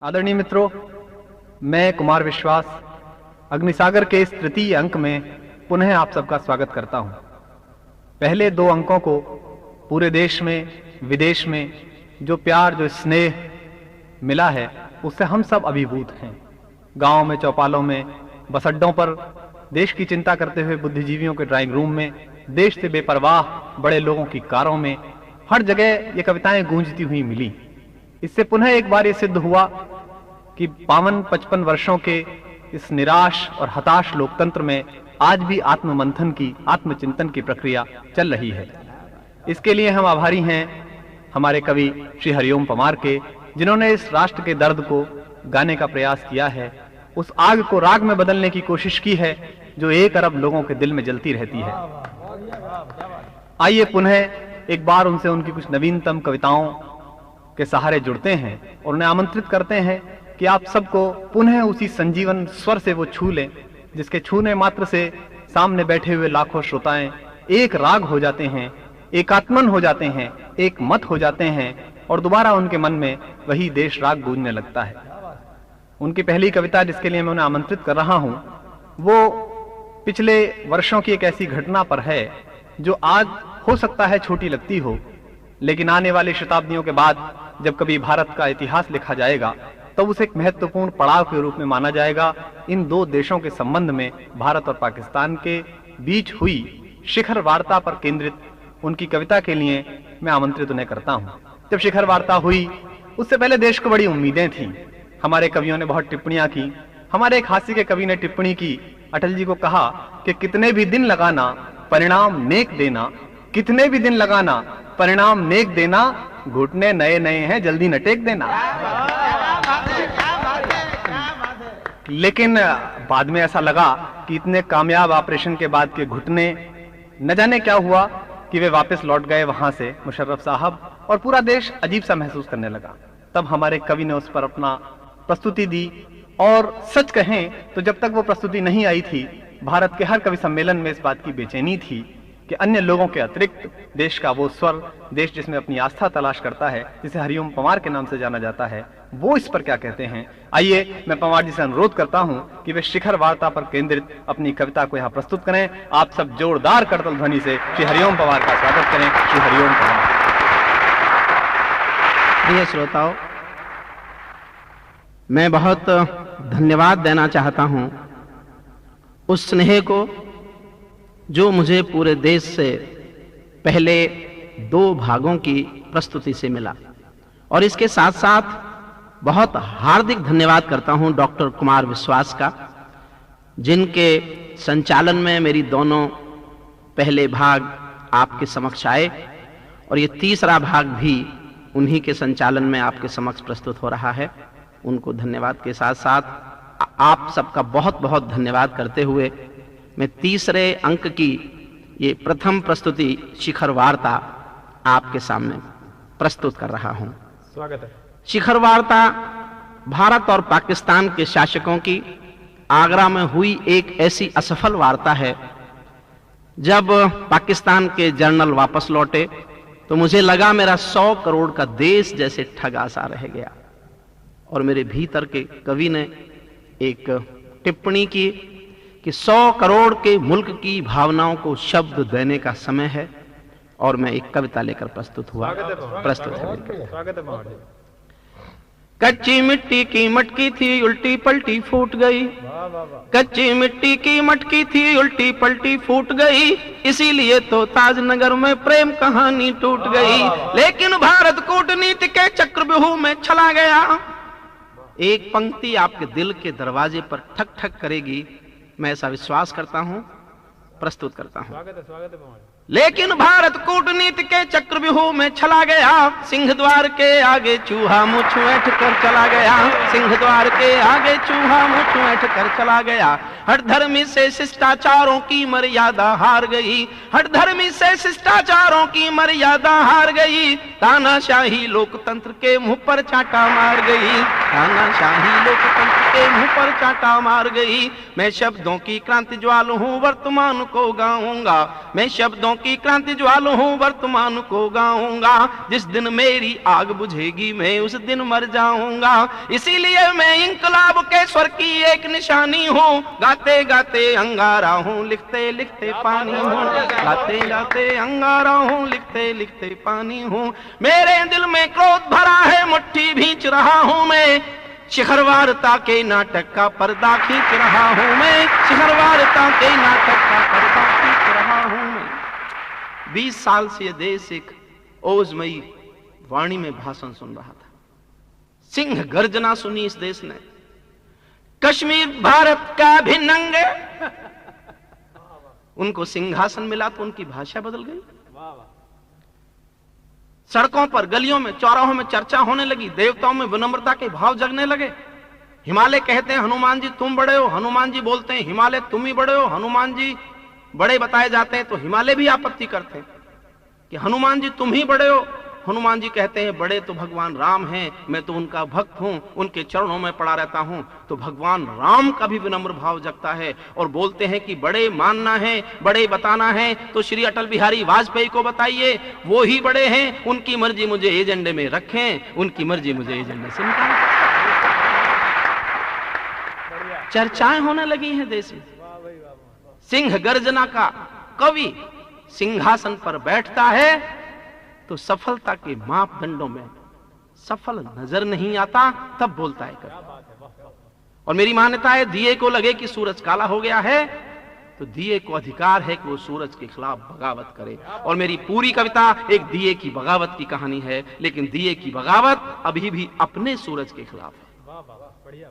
आदरणीय मित्रों, मैं कुमार विश्वास अग्निसागर के इस तृतीय अंक में पुनः आप सबका स्वागत करता हूं। पहले दो अंकों को पूरे देश में विदेश में जो प्यार जो स्नेह मिला है उससे हम सब अभिभूत हैं। गांव में, चौपालों में, बस अड्डों पर, देश की चिंता करते हुए बुद्धिजीवियों के ड्राइंग रूम में, देश से बेपरवाह बड़े लोगों की कारों में, हर जगह ये कविताएं गूंजती हुई मिली। इससे पुनः एक बार ये सिद्ध हुआ कि पावन 55 वर्षों के इस निराश और हताश लोकतंत्र में आज भी आत्ममंथन की, आत्मचिंतन की प्रक्रिया चल रही है। इसके लिए हम आभारी हैं हमारे कवि श्री हरिओम पंवार के, जिन्होंने इस राष्ट्र के दर्द को गाने का प्रयास किया है, उस आग को राग में बदलने की कोशिश की है जो 1 अरब लोगों के दिल में जलती रहती है। आइए पुनः एक बार उनसे उनकी कुछ नवीनतम कविताओं के सहारे जुड़ते हैं और उन्हें आमंत्रित करते हैं कि आप सबको पुनः उसी संजीवन स्वर से वो छू लें जिसके छूने मात्र से सामने बैठे हुए लाखों श्रोताएं एक राग हो जाते हैं, एकात्मन हो जाते हैं, एक मत हो जाते हैं और दोबारा उनके मन में वही देश राग गूंजने लगता है। उनकी पहली कविता जिसके लिए मैं उन्हें आमंत्रित कर रहा हूं वो पिछले वर्षों की एक ऐसी घटना पर है जो आज हो सकता है छोटी लगती हो, लेकिन आने वाली शताब्दियों के बाद जब कभी भारत का इतिहास लिखा जाएगा तो उसे एक महत्वपूर्ण पड़ाव के रूप में माना जाएगा। इन दो देशों के संबंध में भारत और पाकिस्तान के बीच हुई शिखर वार्ता पर केंद्रित उनकी कविता के लिए मैं आमंत्रित उन्हें करता हूं। जब शिखर वार्ता हुई उससे पहले देश को बड़ी उम्मीदें थीं। हमारे कवियों ने बहुत टिप्पणियां की। हमारे एक हास्य के कवि ने टिप्पणी की, अटल जी को कहा कि कितने भी दिन लगाना परिणाम नेक देना, कितने भी दिन लगाना परिणाम नेक देना, घुटने नए नए हैं जल्दी न टेक देना। लेकिन बाद में ऐसा लगा कि इतने कामयाब ऑपरेशन के बाद के घुटने, न जाने क्या हुआ कि वे वापस लौट गए वहां से मुशर्रफ साहब, और पूरा देश अजीब सा महसूस करने लगा। तब हमारे कवि ने उस पर अपना प्रस्तुति दी और सच कहें तो जब तक वो प्रस्तुति नहीं आई थी भारत के हर कवि सम्मेलन में इस बात की बेचैनी थी कि अन्य लोगों के अतिरिक्त देश का वो स्वर, देश जिसमें अपनी आस्था तलाश करता है, जिसे हरिओम पंवार के नाम से जाना जाता है, वो इस पर क्या कहते हैं। आइए मैं पंवार जी से अनुरोध करता हूं कि वे शिखर वार्ता पर केंद्रित अपनी कविता को यहाँ प्रस्तुत करें। आप सब जोरदार करतल ध्वनि से श्री हरिओम पंवार का स्वागत करें। श्री हरिओम पंवार। प्रिय श्रोताओं, मैं बहुत धन्यवाद देना चाहता हूं उस स्नेह को जो मुझे पूरे देश से पहले 2 भागों की प्रस्तुति से मिला, और इसके साथ साथ बहुत हार्दिक धन्यवाद करता हूं डॉक्टर कुमार विश्वास का, जिनके संचालन में मेरी दोनों पहले भाग आपके समक्ष आए और ये तीसरा भाग भी उन्हीं के संचालन में आपके समक्ष प्रस्तुत हो रहा है। उनको धन्यवाद के साथ साथ आप सबका बहुत बहुत धन्यवाद करते हुए मैं तीसरे अंक की ये प्रथम प्रस्तुति शिखर वार्ता आपके सामने प्रस्तुत कर रहा हूं। स्वागत है। शिखर वार्ता भारत और पाकिस्तान के शासकों की आगरा में हुई एक ऐसी असफल वार्ता है। जब पाकिस्तान के जनरल वापस लौटे तो मुझे लगा मेरा 100 करोड़ का देश जैसे ठगा सा रह गया, और मेरे भीतर के कवि ने एक टिप्पणी की कि 100 करोड़ के मुल्क की भावनाओं को शब्द देने का समय है, और मैं एक कविता लेकर प्रस्तुत हुआ। कच्ची मिट्टी की मटकी थी उल्टी पलटी फूट गई, कच्ची मिट्टी की मटकी थी उल्टी पलटी फूट गई, इसीलिए तो ताजनगर में प्रेम कहानी टूट गई, लेकिन भारत कूटनीति के चक्रव्यूह में चला गया। एक पंक्ति आपके दिल के दरवाजे पर ठक ठक करेगी, मैं ऐसा विश्वास करता हूं, प्रस्तुत करता हूं। स्वागत है। लेकिन भारत कूटनीति के चक्रव्यूह में चला गया, सिंह द्वार के आगे चूहा मुँह ऐंठ कर चला गया, सिंह द्वार के आगे चूहा मुँह ऐंठ कर चला गया, हर धर्मी से शिष्टाचारों की मर्यादा हार गई, हर धर्मी से शिष्टाचारों की मर्यादा हार गई, तानाशाही लोकतंत्र के मुंह पर चाटा मार गई, तानाशाही लोकतंत्र के मुंह पर चाटा मार गई। मैं शब्दों की क्रांति ज्वाल हूँ, वर्तमान को गाऊंगा, मैं शब्दों की क्रांति ज्वाल हूँ, वर्तमान को गाऊंगा। जिस दिन मेरी आग बुझेगी मैं उस दिन मर जाऊंगा। इसीलिए मैं इंकलाब के स्वर की एक निशानी हूँ। गाते गाते अंगारा हूँ, लिखते लिखते पानी हूँ। गाते गाते अंगारा हूँ, लिखते लिखते पानी हूँ। मेरे दिल में क्रोध भरा है, मुट्ठी भींच रहा हूँ मैं। शिखरवारता के नाटक का पर्दा खींच रहा हूं मैं। शिखरवारता के नाटक का पर्दा खींच रहा हूं मैं। 20 साल से यह देश एक ओजमयी वाणी में भाषण सुन रहा था। सिंह गर्जना सुनी इस देश ने। कश्मीर भारत का भिन्न अंग है। उनको सिंहासन मिला तो उनकी भाषा बदल गई। सड़कों पर, गलियों में, चौराहों में चर्चा होने लगी। देवताओं में विनम्रता के भाव जगने लगे। हिमालय कहते हैं हनुमान जी तुम बड़े हो, हनुमान जी बोलते हैं हिमालय तुम ही बड़े हो। हनुमान जी बड़े बताए जाते हैं तो हिमालय भी आपत्ति करते हैं कि हनुमान जी तुम ही बड़े हो। हनुमान जी कहते हैं बड़े तो भगवान राम हैं, मैं तो उनका भक्त हूं, उनके चरणों में पड़ा रहता हूं। तो भगवान राम का भी विनम्र भाव जगता है और बोलते हैं कि बड़े मानना है, बड़े बताना है तो श्री अटल बिहारी वाजपेयी को बताइए, वो ही बड़े हैं। उनकी मर्जी मुझे एजेंडे में रखें, उनकी मर्जी मुझे एजेंडे से निकालें। चर्चाएं होने लगी हैं देश में। सिंह गर्जना का कवि सिंहासन पर बैठता है तो सफलता के मापदंडों में सफल नजर नहीं आता, तब बोलता है कर। और मेरी मान्यता है दिए को लगे कि सूरज काला हो गया है तो दिए को अधिकार है कि वो सूरज के खिलाफ बगावत करे। और मेरी पूरी कविता एक दिए की बगावत की कहानी है, लेकिन दिए की बगावत अभी भी अपने सूरज के खिलाफ है।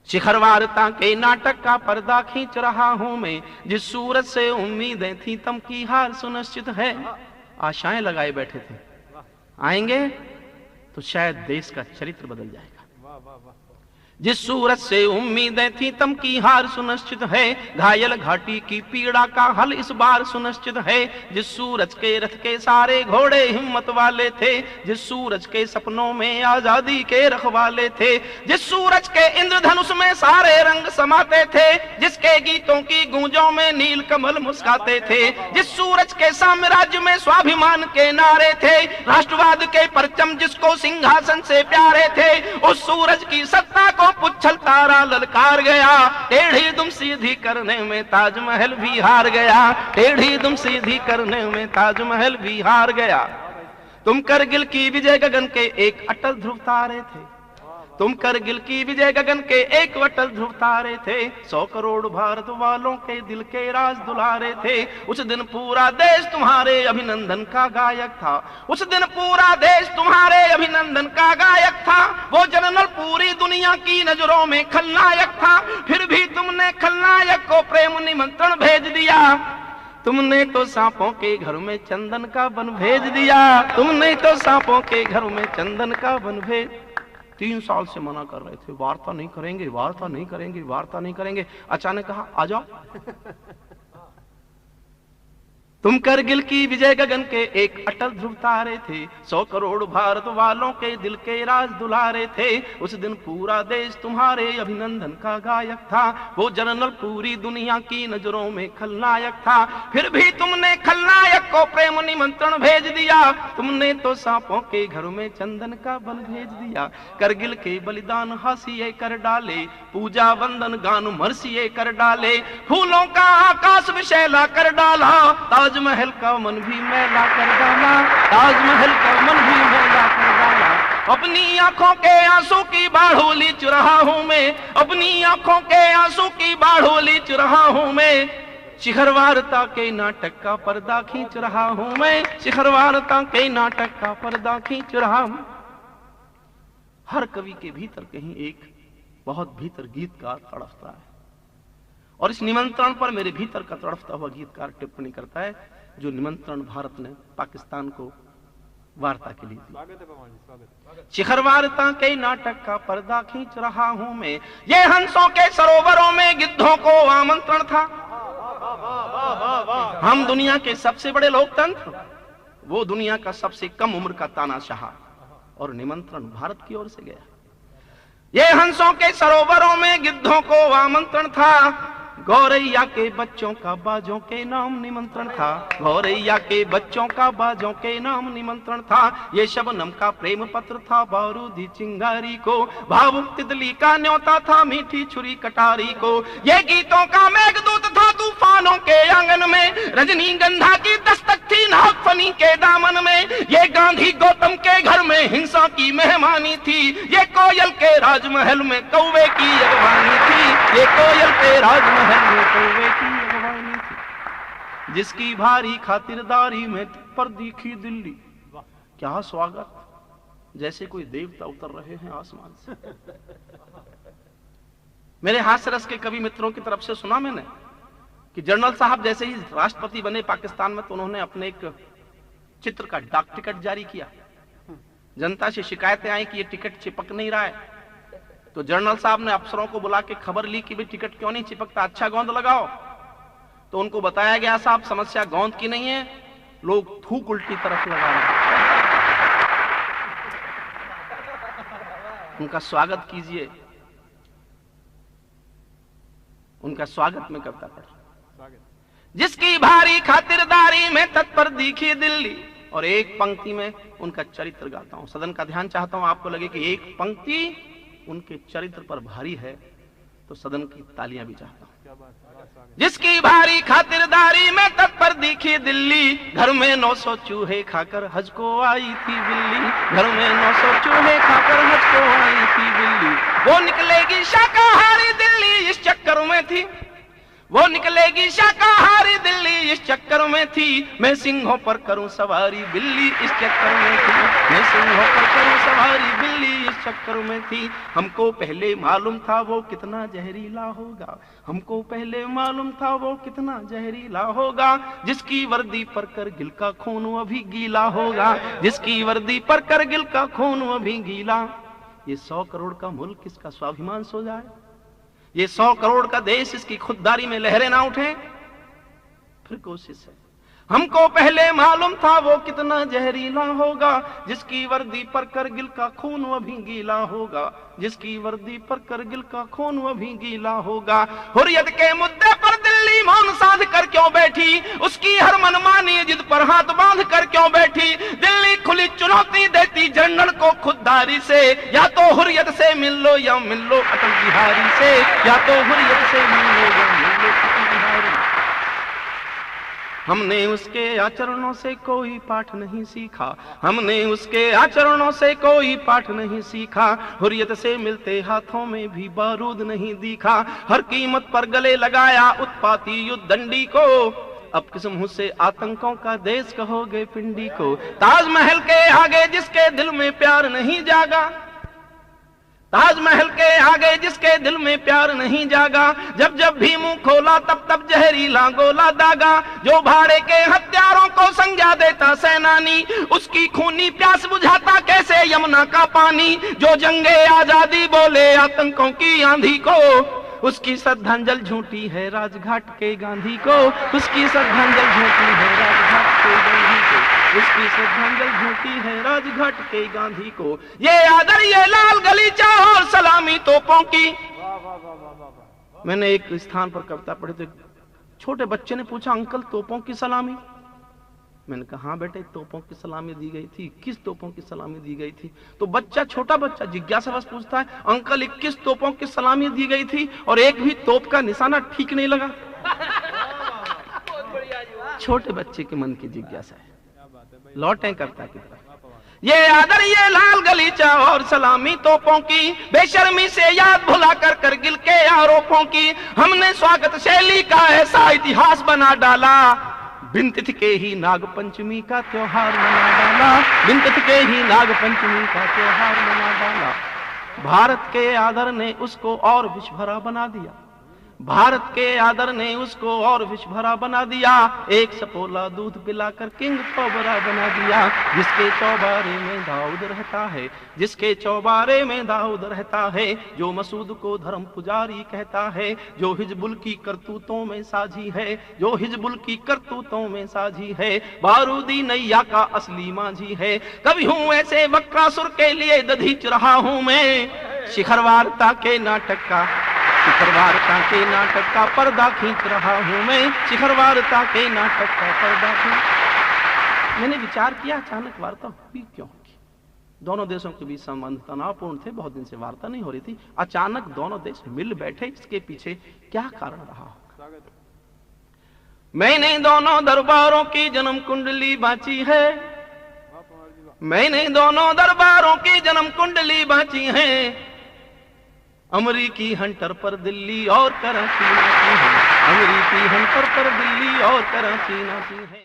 शिखरवारता के नाटक का पर्दा खींच रहा हूं मैं। जिस सूरज से उम्मीदें थी तम की हार सुनिश्चित है। आशाएं लगाए बैठे थे, आएंगे तो शायद देश का चरित्र बदल जाएगा। जिस सूरज से उम्मीदें थी तम की हार सुनिश्चित है। घायल घाटी की पीड़ा का हल इस बार सुनिश्चित है। जिस सूरज के रथ के सारे घोड़े हिम्मत वाले थे, जिस सूरज के सपनों में आजादी के रखवाले थे, जिस सूरज के इंद्रधनुष में सारे रंग समाते थे, जिसके गीतों की गूंजों में नील कमल मुस्काते थे, जिस सूरज के साम्राज्य में स्वाभिमान के नारे थे, राष्ट्रवाद के परचम जिसको सिंहासन से प्यारे थे, उस सूरज की सत्ता को पुच्छल तारा ललकार गया। टेढ़ी दुम सीधी करने में ताजमहल भी हार गया। टेढ़ी दुम सीधी करने में ताजमहल भी हार गया। तुम करगिल की विजय गगन के एक अटल ध्रुव तारे थे। तुम करगिल की विजय गगन के एक अटल ध्रुव तारे थे। 100 करोड़ भारत वालों के दिल के राज दुलारे थे। उस दिन पूरा देश तुम्हारे अभिनंदन का गायक था। उस दिन पूरा देश तुम्हारे अभिनंदन का गायक था। वो जनरल पूरी दुनिया की नजरों में खलनायक था। फिर भी तुमने खलनायक को प्रेम निमंत्रण भेज दिया। तुमने तो सांपों के घर में चंदन का वन भेज दिया। तुमने तो सांपों के घर में चंदन का वन भेज। 3 साल से मना कर रहे थे, वार्ता नहीं करेंगे, वार्ता नहीं करेंगे, वार्ता नहीं करेंगे। अचानक कहा आ जाओ। तुम करगिल की विजय गगन के एक अटल ध्रुव तारे थे। 100 करोड़ भारत वालों के दिल के राज दुलारे थे। उस दिन पूरा देश तुम्हारे अभिनंदन का गायक था। वो जनरल पूरी दुनिया की नजरों में खलनायक था। फिर भी तुमने खलनायक को प्रेम निमंत्रण भेज दिया। तुमने तो सांपों के घर में चंदन का बल भेज दिया। करगिल के बलिदान हासिए कर डाले, पूजा वंदन गान मरसिए कर डाले, फूलों का आकाश विशैला कर डाला, ताजमहल का मन भी मैला कर डाला, ताजमहल का मन भी मैला कर डाला। अपनी आंखों के आंसू की बाढ़ोली चुरा रहा हूं मैं, अपनी आंखों के आंसू की बाढ़ोली चुरा रहा हूं मैं। शिखरवारता के नाटक का पर्दा खींच रहा हूं मैं, शिखरवारता के नाटक का पर्दा खींच रहा हूं। हर कवि के भीतर कहीं एक बहुत भीतर गीतकार तड़फता है, और इस निमंत्रण पर मेरे भीतर का तड़फता हुआ गीतकार टिप्पणी करता है, जो निमंत्रण भारत ने पाकिस्तान को वार्ता के लिए दी। शिखरवारता के नाटक का पर्दा खींच रहा हूं मैं। ये हंसों के सरोवरों में गिद्धों को आमंत्रण था। हम दुनिया के सबसे बड़े लोकतंत्र, वो दुनिया का सबसे कम उम्र का तानाशाह, और निमंत्रण भारत की ओर से गया। ये हंसों के सरोवरों में गिद्धों को आमंत्रण था। गौरैया के बच्चों का बाजों के नाम निमंत्रण था, गौरैया के बच्चों का बाजों के नाम निमंत्रण था। ये शबनम का प्रेम पत्र था बारूदी चिंगारी को, भावुक तितली का न्योता था मीठी छुरी कटारी को। ये गीतों का मेघदूत था तूफानों के आंगन में, रजनीगंधा की दस्तक थी नागफनी के दामन में। ये गांधी गौतम के घर में हिंसा की मेहमानी थी, ये कोयल के राजमहल में कौवे की अगवानी थी, ये कोयल के राजमहल में कौवे की अगवानी थी। जिसकी भारी खातिरदारी में पर दिखी दिल्ली। क्या स्वागत, जैसे कोई देवता उतर रहे हैं आसमान से। मेरे हास्य रस के कवि मित्रों की तरफ से सुना मैंने कि जनरल साहब जैसे ही राष्ट्रपति बने पाकिस्तान में, तो उन्होंने अपने एक चित्र का डाक टिकट जारी किया। जनता से शिकायतें आई कि ये टिकट चिपक नहीं रहा है, तो जनरल साहब ने अफसरों को बुला के खबर ली कि भाई टिकट क्यों नहीं चिपकता, अच्छा गोंद लगाओ। तो उनको बताया गया साहब समस्या गोंद की नहीं है, लोग थूक उल्टी तरफ लगा रहे हैं। उनका स्वागत कीजिए, उनका स्वागत में करता पड़ा। जिसकी भारी खातिरदारी में तत्पर दिखी दिल्ली, और एक पंक्ति में उनका चरित्र गाता हूं। सदन का ध्यान चाहता हूं, आपको लगे कि एक पंक्ति उनके चरित्र पर भारी है, तो सदन की तालियां भी चाहता हूं। जिसकी भारी खातिरदारी में तत्पर दिखी दिल्ली, घर में 900 चूहे खाकर हज को आई थी बिल्ली, घर में 900 चूहे खाकर हज को आई थी बिल्ली। वो निकलेगी शाकाहारी दिल्ली इस चक्कर में थी, वो निकलेगी शाकाहारी दिल्ली इस चक्कर में थी। मैं सिंहों पर करूं सवारी बिल्ली इस चक्कर में थी, मैं सिंहों पर करूं सवारी बिल्ली इस चक्कर में थी। हमको पहले मालूम था वो कितना जहरीला होगा, हमको पहले मालूम था वो कितना जहरीला होगा। जिसकी वर्दी पर करगिल का खून अभी गीला होगा, जिसकी वर्दी पर करगिल का खून अभी गीला। ये 100 करोड़ का मुल्क इसका स्वाभिमान सो जाए, ये 100 करोड़ का देश इसकी खुददारी में लहरें ना उठे, फिर कोशिश है। हमको पहले मालूम था वो कितना जहरीला होगा, जिसकी वर्दी पर करगिल का खून अभी गीला होगा, जिसकी वर्दी पर करगिल का खून अभी गीला होगा। हुर्रियत के मुद्दे पर दिल्ली मौन साध कर क्यों बैठी, उसकी हर मनमानी जिद पर हाथ बांध कर क्यों बैठी। दिल्ली खुली चुनौती देती जनरल को खुददारी से, या तो हुर्रियत से मिल लो या मिल लो अटल बिहारी से, या तो हुर्रियत से मिल लो या मिल लो अटल बिहारी। हमने उसके आचरणों से कोई पाठ नहीं सीखा, हमने उसके आचरणों से कोई पाठ नहीं सीखा। हुर्रियत से मिलते हाथों में भी बारूद नहीं दिखा, हर कीमत पर गले लगाया उत्पाती युद्धंडी को। अब किस मुंह से आतंकों का देश कहोगे पिंडी को। ताजमहल के आगे जिसके दिल में प्यार नहीं जागा, ताजमहल के आगे जिसके दिल में प्यार नहीं जागा, जब जब भी मुंह खोला तब तब जहरीला गोला दागा। जो भाड़े के हत्यारों को संज्ञा देता सेनानी, उसकी खूनी प्यास बुझाता कैसे यमुना का पानी। जो जंगे आजादी बोले आतंकों की आंधी को, उसकी श्रद्धांजलि झूठी है राजघाट के गांधी को, उसकी श्रद्धांजलि झूठी है राजघाट के गांधी को, उसकी श्रद्धांजलि झूठी है राजघाट के गांधी को। ये आदर ये लाल गलीचा और सलामी तोपों की। मैंने एक स्थान पर कविता पढ़ी तो छोटे बच्चे ने पूछा, अंकल तोपों की सलामी? मैंने कहा हाँ बेटे, तोपों की सलामी दी गई थी। किस तोपों की सलामी दी गई थी? तो बच्चा, छोटा बच्चा जिज्ञासावश पूछता है, अंकल 21 तोपों की सलामी दी गई थी और एक भी तोप का निशाना ठीक नहीं लगा। छोटे बच्चे के मन की जिज्ञासा है। लौटें कर्ता की तरफ। ये आदर ये लाल गलीचा और सलामी तोपों की, बेशर्मी से याद भुलाकर करगिल के आरोपों की। हमने स्वागत शैली का ऐसा इतिहास बना डाला, बिन तिथि के ही नाग पंचमी का त्योहार मना डाला, बिन तिथि के ही नाग पंचमी का त्योहार मना डाला। भारत के आदर ने उसको और विष भरा बना दिया, भारत के आदर ने उसको और विष भरा बना दिया। एक सपोला दूध पिलाकर किंग कोबरा बना दिया। जिसके चौबारे में दाऊद रहता है, जिसके चौबारे में दाऊद रहता है, जो मसूद को धर्म पुजारी कहता है, जो हिजबुल की करतूतों में साझी है, जो हिजबुल की करतूतों में साझी है, बारूदी नैया का असली मांझी है। कभी हूँ ऐसे वक्रासुर के लिए दधीच रहा हूँ मैं, शिखर वार्ता के नाटक का शिखर वार्ता के नाटक का पर्दा खींच रहा हूं मैं, शिखर वार्ता के नाटक का पर्दा खींच। मैंने विचार किया अचानक वार्ता हुई क्यों होगी। दोनों देशों के बीच संबंध तनावपूर्ण थे, बहुत दिन से वार्ता नहीं हो रही थी, अचानक दोनों देश मिल बैठे, इसके पीछे क्या कारण रहा होगा। मैंने दोनों दरबारों की जन्म कुंडली बांची है, मैंने दोनों दरबारों की जन्म कुंडली बांची है, अमरीकी हंटर पर दिल्ली और कराची नाची है, अमरीकी हंटर पर दिल्ली और कराची नाची है।